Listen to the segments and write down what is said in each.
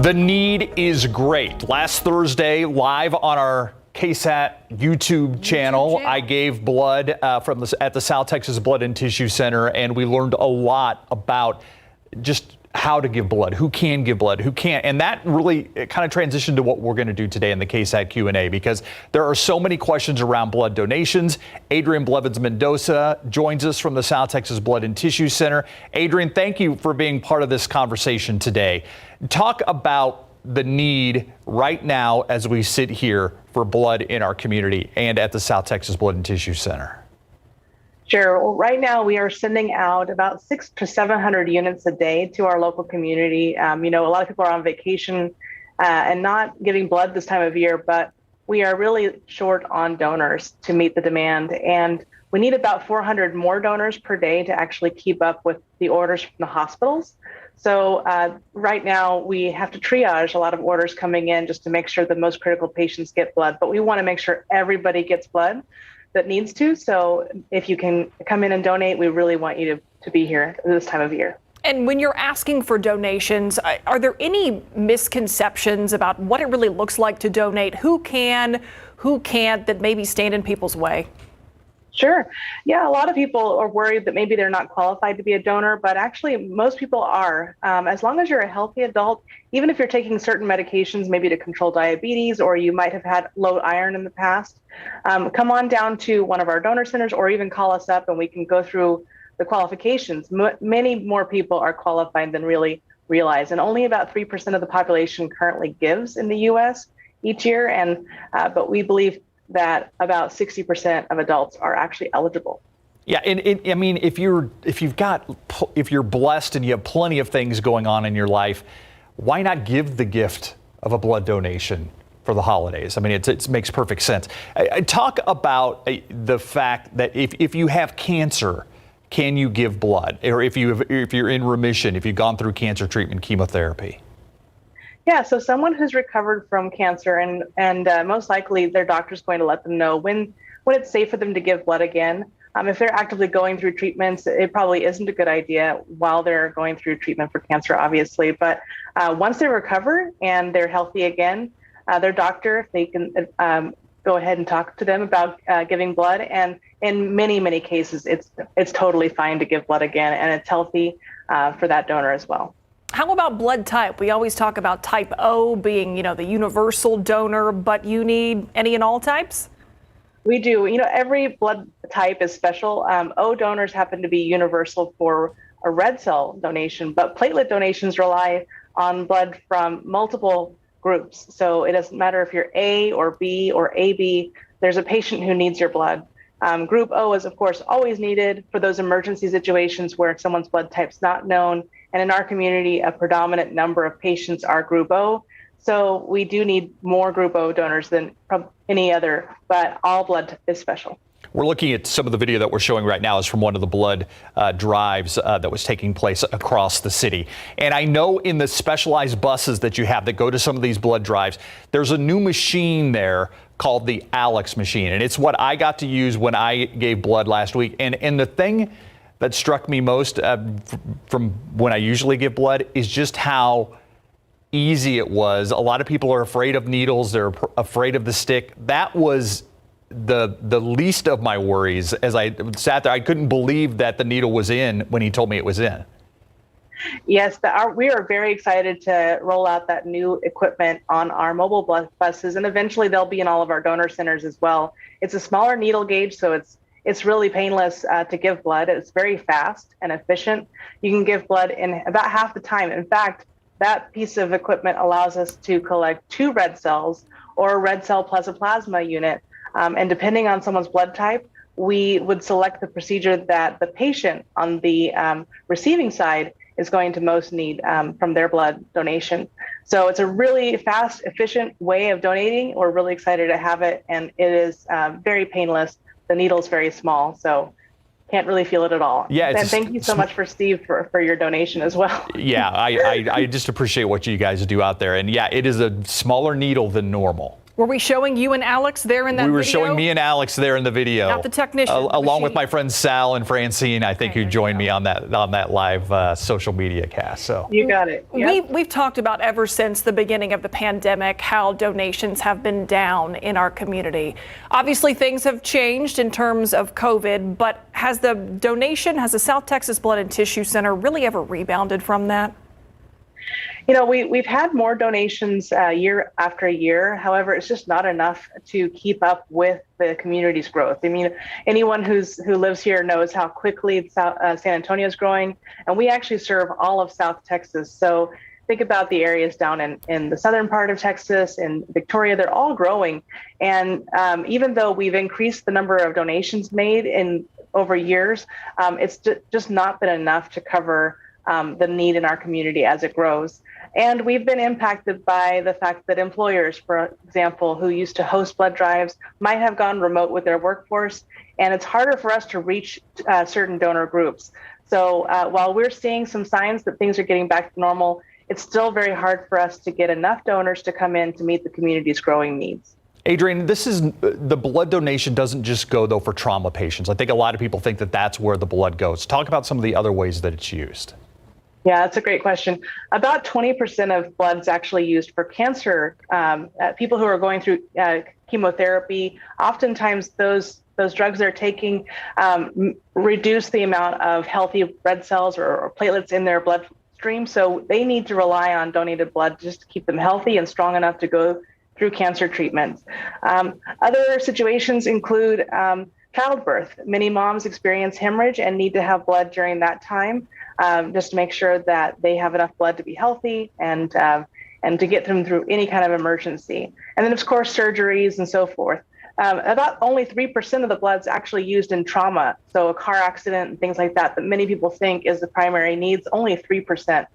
The need is great. Last Thursday, live on our KSAT YouTube channel, I gave blood at the South Texas Blood and Tissue Center, and we learned a lot about just how to give blood, who can give blood, who can't. And that really kind of transitioned to what we're going to do today in the KSAT Q&A, because there are so many questions around blood donations. Adrian Blevins-Mendoza joins us from the South Texas Blood and Tissue Center. Adrian, thank you for being part of this conversation today. Talk about the need right now as we sit here for blood in our community and at the South Texas Blood and Tissue Center. Sure. Well, right now we are sending out about 600 to 700 units a day to our local community. A lot of people are on vacation and not giving blood this time of year, but we are really short on donors to meet the demand. And we need about 400 more donors per day to actually keep up with the orders from the hospitals. So right now we have to triage a lot of orders coming in just to make sure the most critical patients get blood, but we want to make sure everybody gets blood that needs to. So if you can come in and donate, we really want you to be here this time of year. And when you're asking for donations, are there any misconceptions about what it really looks like to donate? Who can, who can't, that maybe stand in people's way? Sure. Yeah, a lot of people are worried that maybe they're not qualified to be a donor, but actually most people are. As long as you're a healthy adult, even if you're taking certain medications, maybe to control diabetes, or you might have had low iron in the past, come on down to one of our donor centers or even call us up and we can go through the qualifications. Many more people are qualified than really realize, and only about 3% of the population currently gives in the U.S. each year, but we believe that about 60% of adults are actually eligible. Yeah, and I mean, if you're blessed and you have plenty of things going on in your life, why not give the gift of a blood donation for the holidays? I mean, it makes perfect sense. Talk about the fact that if you have cancer, can you give blood? Or if you're in remission, if you've gone through cancer treatment, chemotherapy? Yeah, so someone who's recovered from cancer and most likely their doctor's going to let them know when it's safe for them to give blood again. If they're actively going through treatments, it probably isn't a good idea while they're going through treatment for cancer, obviously. But once they recover and they're healthy again, their doctor, if they can go ahead and talk to them about giving blood. And in many, many cases, it's totally fine to give blood again, and it's healthy for that donor as well. How about blood type? We always talk about type O being, the universal donor, but you need any and all types? We do. Every blood type is special. O donors happen to be universal for a red cell donation, but platelet donations rely on blood from multiple groups. So it doesn't matter if you're A or B or AB, there's a patient who needs your blood. Group O is, of course, always needed for those emergency situations where someone's blood type's not known. And in our community, a predominant number of patients are Group O. So we do need more Group O donors than any other, but all blood is special. We're looking at some of the video that we're showing right now is from one of the blood drives that was taking place across the city. And I know in the specialized buses that you have that go to some of these blood drives, there's a new machine there called the Alex machine. And it's what I got to use when I gave blood last week. And the thing that struck me most from when I usually give blood is just how easy it was. A lot of people are afraid of needles. They're afraid of the stick. That was the least of my worries. As I sat there, I couldn't believe that the needle was in when he told me it was in. Yes, we are very excited to roll out that new equipment on our mobile blood buses, and eventually they'll be in all of our donor centers as well. It's a smaller needle gauge, so it's really painless to give blood. It's very fast and efficient. You can give blood in about half the time. In fact, that piece of equipment allows us to collect 2 red cells or a red cell plus a plasma unit. And depending on someone's blood type, we would select the procedure that the patient on the receiving side is going to most need from their blood donation. So it's a really fast, efficient way of donating. We're really excited to have it, and it is very painless. The needle's very small, so can't really feel it at all. Yeah, and thank you so much for Steve for your donation as well. Yeah, I just appreciate what you guys do out there. And yeah, it is a smaller needle than normal. Were we showing you and Alex there in that video? We were showing me and Alex there in the video. Not the technician. Along with my friends Sal and Francine, I think, who joined me on that live social media cast. So you got it. Yep. We've talked about ever since the beginning of the pandemic how donations have been down in our community. Obviously, things have changed in terms of COVID, but has the South Texas Blood and Tissue Center really ever rebounded from that? You know, we've had more donations year after year. However, it's just not enough to keep up with the community's growth. I mean, anyone who lives here knows how quickly San Antonio is growing, and we actually serve all of South Texas. So think about the areas down in the southern part of Texas, in Victoria, they're all growing. And even though we've increased the number of donations made in over years, it's just not been enough to cover the need in our community as it grows. And we've been impacted by the fact that employers, for example, who used to host blood drives might have gone remote with their workforce, and it's harder for us to reach certain donor groups. So while we're seeing some signs that things are getting back to normal, it's still very hard for us to get enough donors to come in to meet the community's growing needs. Adrienne, the blood donation doesn't just go, though, for trauma patients. I think a lot of people think that that's where the blood goes. Talk about some of the other ways that it's used. Yeah, that's a great question. About 20% of blood is actually used for cancer. People who are going through chemotherapy, oftentimes those drugs they're taking reduce the amount of healthy red cells or platelets in their bloodstream. So they need to rely on donated blood just to keep them healthy and strong enough to go through cancer treatments. Other situations include childbirth. Many moms experience hemorrhage and need to have blood during that time, just to make sure that they have enough blood to be healthy and to get them through any kind of emergency. And then, of course, surgeries and so forth. About only 3% of the blood's actually used in trauma. So a car accident and things like that many people think is the primary needs, only 3%.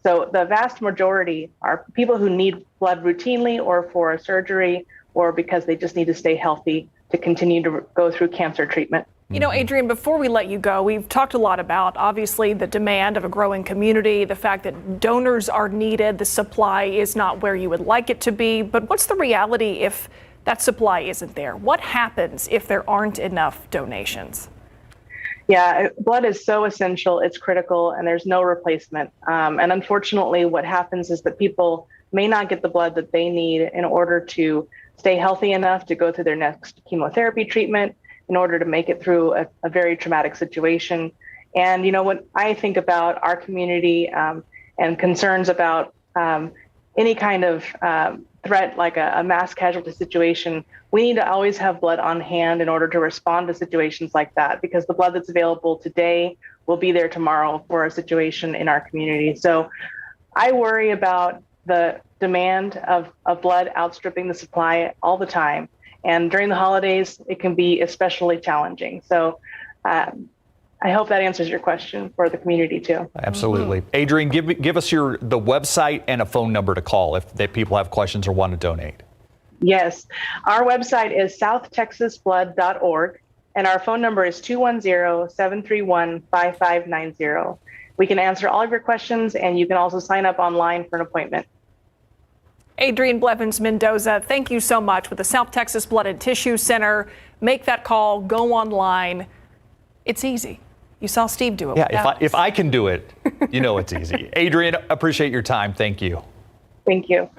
So the vast majority are people who need blood routinely or for a surgery or because they just need to stay healthy to continue to go through cancer treatment. You know, Adrienne, before we let you go, we've talked a lot about, obviously, the demand of a growing community, the fact that donors are needed, the supply is not where you would like it to be. But what's the reality if that supply isn't there? What happens if there aren't enough donations? Yeah, blood is so essential, it's critical, and there's no replacement. And unfortunately, what happens is that people may not get the blood that they need in order to stay healthy enough to go through their next chemotherapy treatment, in order to make it through a very traumatic situation. And, you know, when I think about our community and concerns about any kind of threat like a mass casualty situation, we need to always have blood on hand in order to respond to situations like that, because the blood that's available today will be there tomorrow for a situation in our community. So I worry about the demand of blood outstripping the supply all the time. And during the holidays, it can be especially challenging. So I hope that answers your question for the community too. Absolutely. Adrienne, give us the website and a phone number to call if people have questions or want to donate. Yes, our website is southtexasblood.org, and our phone number is 210-731-5590. We can answer all of your questions, and you can also sign up online for an appointment. Adrienne Blevins-Mendoza, thank you so much with the South Texas Blood and Tissue Center. Make that call, go online. It's easy. You saw Steve do it. Yeah, if I can do it, you know it's easy. Adrienne, appreciate your time. Thank you. Thank you.